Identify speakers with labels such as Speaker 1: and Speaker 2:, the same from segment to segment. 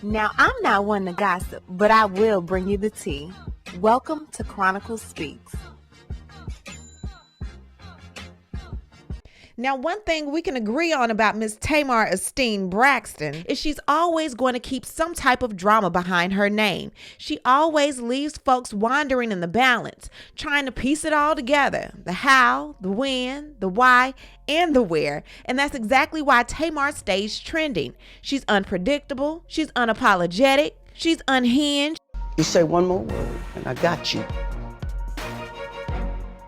Speaker 1: Now, I'm not one to gossip, but I will bring you the tea. Welcome to Chronicle Speaks.
Speaker 2: Now, one thing we can agree on about Miss Tamar Braxton is she's always going to keep some type of drama behind her name. She always leaves folks wandering in the balance, trying to piece it all together. The how, the when, the why, and the where. And that's exactly why Tamar stays trending. She's unpredictable. She's unapologetic. She's unhinged.
Speaker 3: You say one more word and I got you.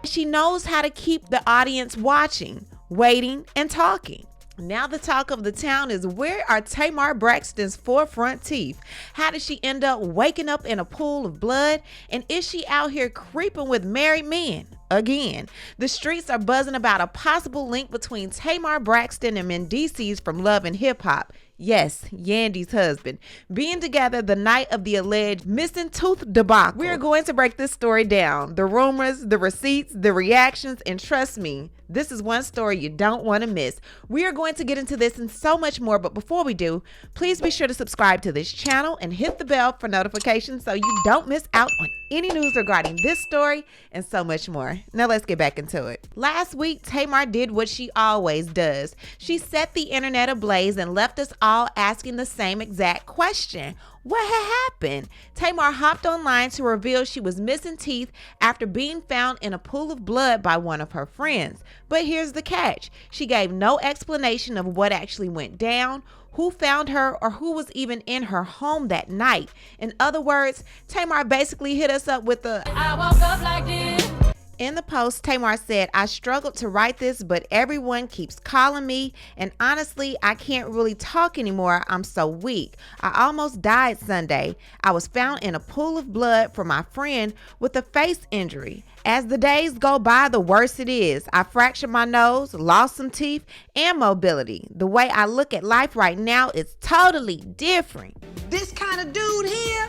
Speaker 2: She knows how to keep the audience watching, waiting, and talking. Now the talk of the town is, where are Tamar Braxton's forefront teeth? How did she end up waking up in a pool of blood? And is she out here creeping with married men? Again, the streets are buzzing about a possible link between Tamar Braxton and Mendeecees from Love and Hip Hop. Yes, Yandy's husband, being together the night of the alleged missing tooth debacle. We are going to break this story down. The rumors, the receipts, the reactions, and trust me, this is one story you don't want to miss. We are going to get into this and so much more, but before we do, please be sure to subscribe to this channel and hit the bell for notifications so you don't miss out on any news regarding this story and so much more. Now let's get back into it. Last week, Tamar did what she always does. She set the internet ablaze and left us all asking the same exact question. What had happened? Tamar hopped online to reveal she was missing teeth after being found in a pool of blood by one of her friends. But here's the catch. She gave no explanation of what actually went down, who found her, or who was even in her home that night. In other words, Tamar basically hit us up with the "I woke up like this." In the post, Tamar said, "I struggled to write this, but everyone keeps calling me, and honestly, I can't really talk anymore. I'm so weak. I almost died Sunday. I was found in a pool of blood from my friend with a face injury. As the days go by, the worse it is. I fractured my nose, lost some teeth, and mobility. The way I look at life right now is totally different.
Speaker 4: This kind of dude here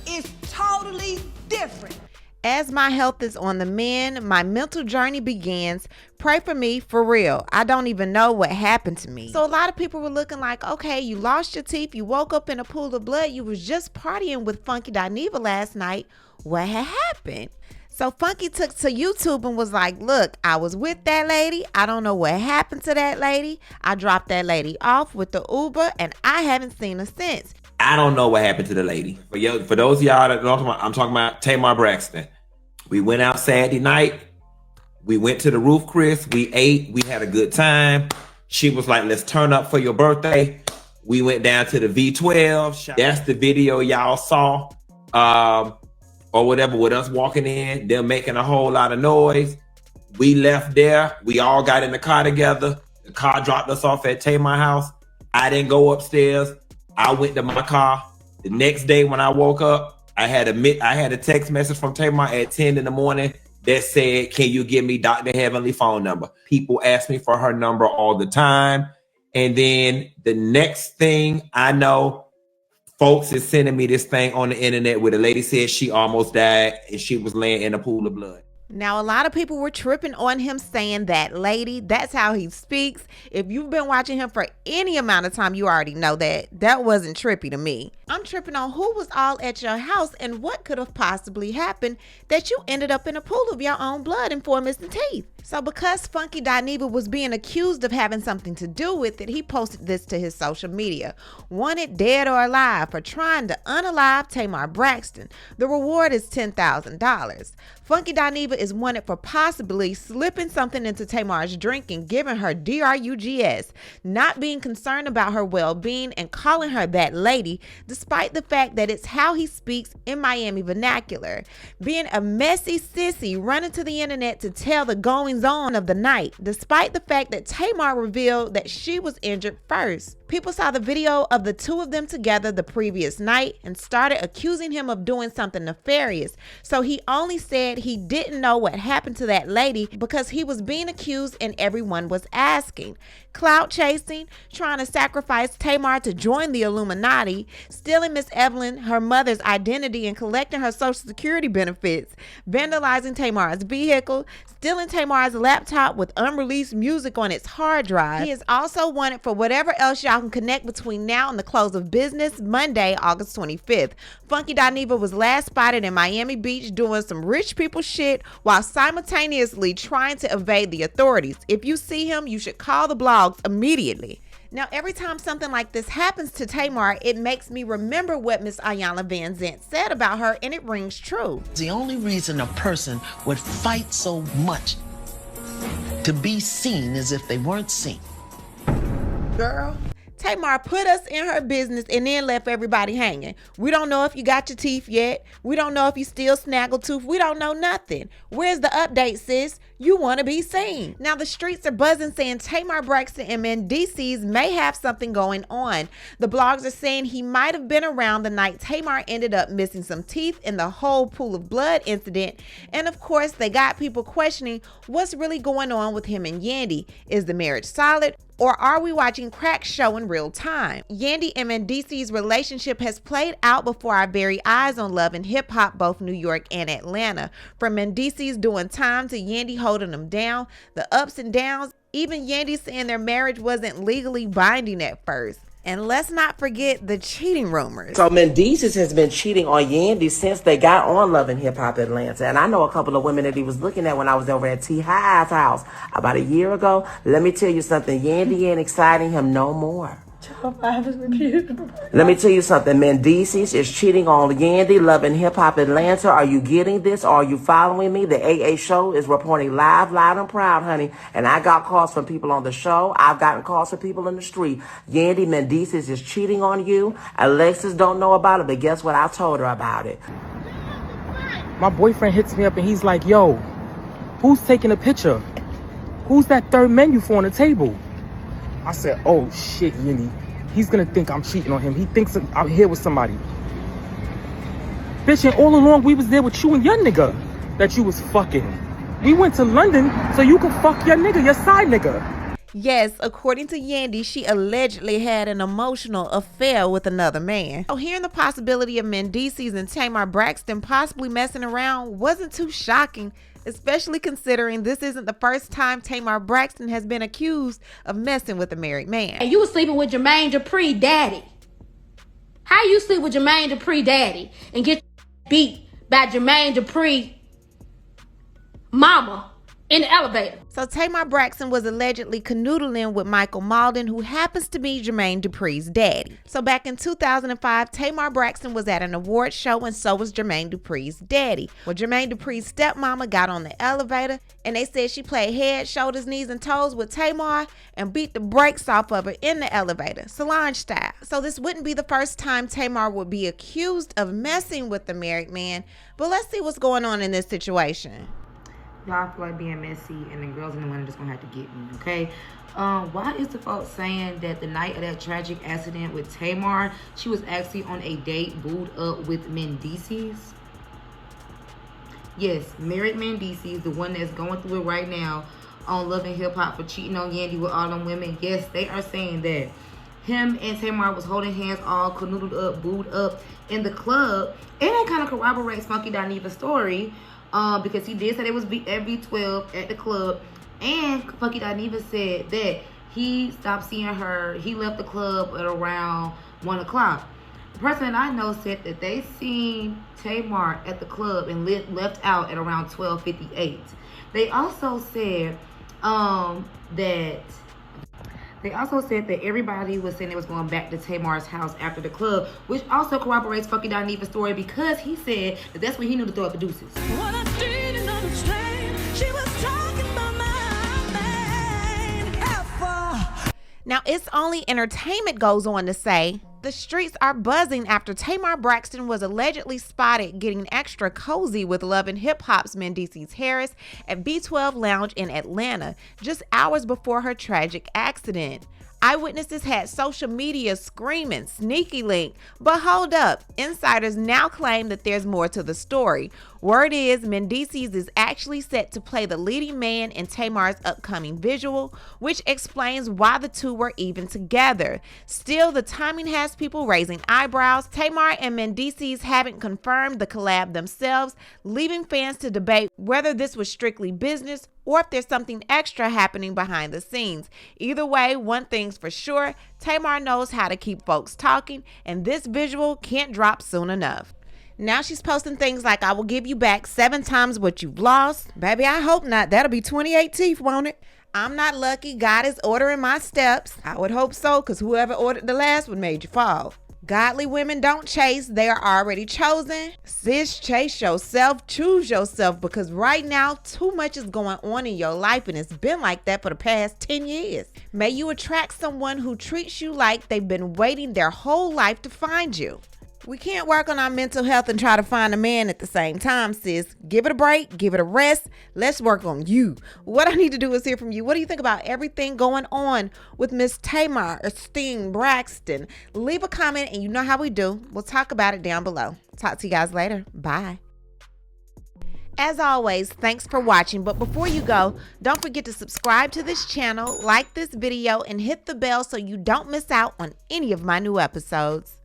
Speaker 4: is totally different.
Speaker 2: As my health is on the mend, my mental journey begins. Pray for me, for real. I don't even know what happened to me." So a lot of people were looking like, okay, you lost your teeth, you woke up in a pool of blood, you was just partying with Funky Dineva last night. What had happened? So Funky took to YouTube and was like, look, I was with that lady. I don't know what happened to that lady. I dropped that lady off with the Uber and I haven't seen her since.
Speaker 5: I don't know what happened to the lady. For those of y'all that don't know, I'm talking about Tamar Braxton. We went out Saturday night. We went to the Roof Chris. We ate. We had a good time. She was like, let's turn up for your birthday. We went down to the V12. That's the video y'all saw. Or whatever, with us walking in, them making a whole lot of noise. We left there. We all got in the car together. The car dropped us off at Tamar's house. I didn't go upstairs. I went to my car. The next day when I woke up, I had a text message from Tamar at 10 in the morning that said, can you give me Dr. Heavenly phone number? People ask me for her number all the time. And then the next thing I know, folks is sending me this thing on the internet where the lady said she almost died and she was laying in a pool of blood.
Speaker 2: Now, a lot of people were tripping on him saying that lady. That's how he speaks. If you've been watching him for any amount of time, you already know that. That wasn't trippy to me. I'm tripping on who was all at your house and what could have possibly happened that you ended up in a pool of your own blood and 4 missing teeth. So because Funky Dineva was being accused of having something to do with it, he posted this to his social media. Wanted dead or alive for trying to unalive Tamar Braxton. The reward is $10,000. Funky Dineva is wanted for possibly slipping something into Tamar's drink and giving her drugs, not being concerned about her well-being and calling her that lady, despite the fact that it's how he speaks in Miami vernacular. Being a messy sissy running to the internet to tell the goings on of the night, despite the fact that Tamar revealed that she was injured first. People saw the video of the two of them together the previous night and started accusing him of doing something nefarious. So he only said he didn't know what happened to that lady because he was being accused and everyone was asking. Clout chasing, trying to sacrifice Tamar to join the Illuminati, stealing Miss Evelyn, her mother's identity and collecting her social security benefits, vandalizing Tamar's vehicle, stealing Tamar's laptop with unreleased music on its hard drive. He is also wanted for whatever else y'all y'all can connect between now and the close of business Monday, August 25th. Funky Dineva was last spotted in Miami Beach doing some rich people shit while simultaneously trying to evade the authorities. If you see him, you should call the blogs immediately. Now, every time something like this happens to Tamar, it makes me remember what Miss Ayanna Van Zant said about her, and it rings true.
Speaker 6: The only reason a person would fight so much to be seen is if they weren't seen.
Speaker 2: Girl, Tamar put us in her business and then left everybody hanging. We don't know if you got your teeth yet. We don't know if you still snaggletooth. We don't know nothing. Where's the update, sis? You want to be seen. Now, the streets are buzzing saying Tamar Braxton and Mendeecees may have something going on. The blogs are saying he might have been around the night Tamar ended up missing some teeth in the whole pool of blood incident. And of course, they got people questioning what's really going on with him and Yandy. Is the marriage solid? Or are we watching crack show in real time? Yandy and Mendeecees' relationship has played out before our very eyes on Love and Hip Hop, both New York and Atlanta. From Mendeecees doing time to Yandy holding them down, the ups and downs, even Yandy saying their marriage wasn't legally binding at first. And let's not forget the cheating rumors.
Speaker 7: So Mendeecees has been cheating on Yandy since they got on Love and Hip Hop Atlanta. And I know a couple of women that he was looking at when I was over at T. High's house about a year ago. Let me tell you something. Yandy ain't exciting him no more. Let me tell you something. Mendeecees is cheating on Yandy, Love and Hip Hop Atlanta. Are you getting this? Are you following me? The AA show is reporting live, loud, and proud, honey. And I got calls from people on the show. I've gotten calls from people in the street. Yandy Mendeecees is cheating on you. Alexis don't know about it, but guess what? I told her about it.
Speaker 8: My boyfriend hits me up and he's like, yo, who's taking a picture? Who's that third menu for on the table? I said, oh shit, Yandy. He's gonna think I'm cheating on him. He thinks I'm here with somebody. Bitch, and all along we was there with you and your nigga that you was fucking. We went to London so you could fuck your nigga, your side nigga.
Speaker 2: Yes, according to Yandy, she allegedly had an emotional affair with another man. So hearing the possibility of Mendeecees and Tamar Braxton possibly messing around wasn't too shocking, especially considering this isn't the first time Tamar Braxton has been accused of messing with a married man.
Speaker 9: And you was sleeping with Jermaine Dupri daddy. How you sleep with Jermaine Dupri daddy and get beat by Jermaine Dupri mama in the elevator?
Speaker 2: So Tamar Braxton was allegedly canoodling with Michael Malden, who happens to be Jermaine Dupri's daddy. So back in 2005, Tamar Braxton was at an award show and so was Jermaine Dupri's daddy. Well, Jermaine Dupri's stepmama got on the elevator and they said she played head, shoulders, knees, and toes with Tamar and beat the brakes off of her in the elevator, Solange style. So this wouldn't be the first time Tamar would be accused of messing with the married man, but let's see what's going on in this situation.
Speaker 10: Y'all feel like being messy, and the girls in the money just gonna have to get me, okay? Why is the folks saying that the night of that tragic accident with Tamar, she was actually on a date booed up with Mendeecees? Yes, married Mendeecees, the one that's going through it right now on Love and Hip Hop for cheating on Yandy with all them women. Yes, they are saying that him and Tamar was holding hands, all canoodled up, booed up in the club. And that kind of corroborates Funky Dineva's story. Because he did say they was at V12 at the club, and Funky Dineva said that he stopped seeing her. He left the club at around 1 o'clock. The person that I know said that they seen Tamar at the club and left out at around 12:58. They also said that everybody was saying they was going back to Tamar's house after the club, which also corroborates Funky Dineva's story because he said that that's when he knew to throw up the deuces.
Speaker 4: What I didn't understand, she was talking about my man. Alpha.
Speaker 2: Now, It's Only Entertainment goes on to say, the streets are buzzing after Tamar Braxton was allegedly spotted getting extra cozy with Love and Hip Hop's Mendeecees Harris at B12 Lounge in Atlanta, just hours before her tragic accident. Eyewitnesses had social media screaming sneaky link, but hold up, insiders now claim that there's more to the story. Word is Mendeecees is actually set to play the leading man in Tamar's upcoming visual, which explains why the two were even together. Still, the timing has people raising eyebrows. Tamar and Mendeecees haven't confirmed the collab themselves, leaving fans to debate whether this was strictly business or if there's something extra happening behind the scenes. Either way, one thing's for sure, Tamar knows how to keep folks talking, and this visual can't drop soon enough. Now she's posting things like, I will give you back 7 times what you've lost. Baby, I hope not. That'll be 28 teeth, won't it? I'm not lucky. God is ordering my steps. I would hope so, because whoever ordered the last one made you fall. Godly women don't chase. They are already chosen. Sis, chase yourself. Choose yourself, because right now, too much is going on in your life, and it's been like that for the past 10 years. May you attract someone who treats you like they've been waiting their whole life to find you. We can't work on our mental health and try to find a man at the same time, sis. Give it a break. Give it a rest. Let's work on you. What I need to do is hear from you. What do you think about everything going on with Miss Tamar Braxton? Leave a comment, and you know how we do. We'll talk about it down below. Talk to you guys later. Bye. As always, thanks for watching. But before you go, don't forget to subscribe to this channel, like this video, and hit the bell so you don't miss out on any of my new episodes.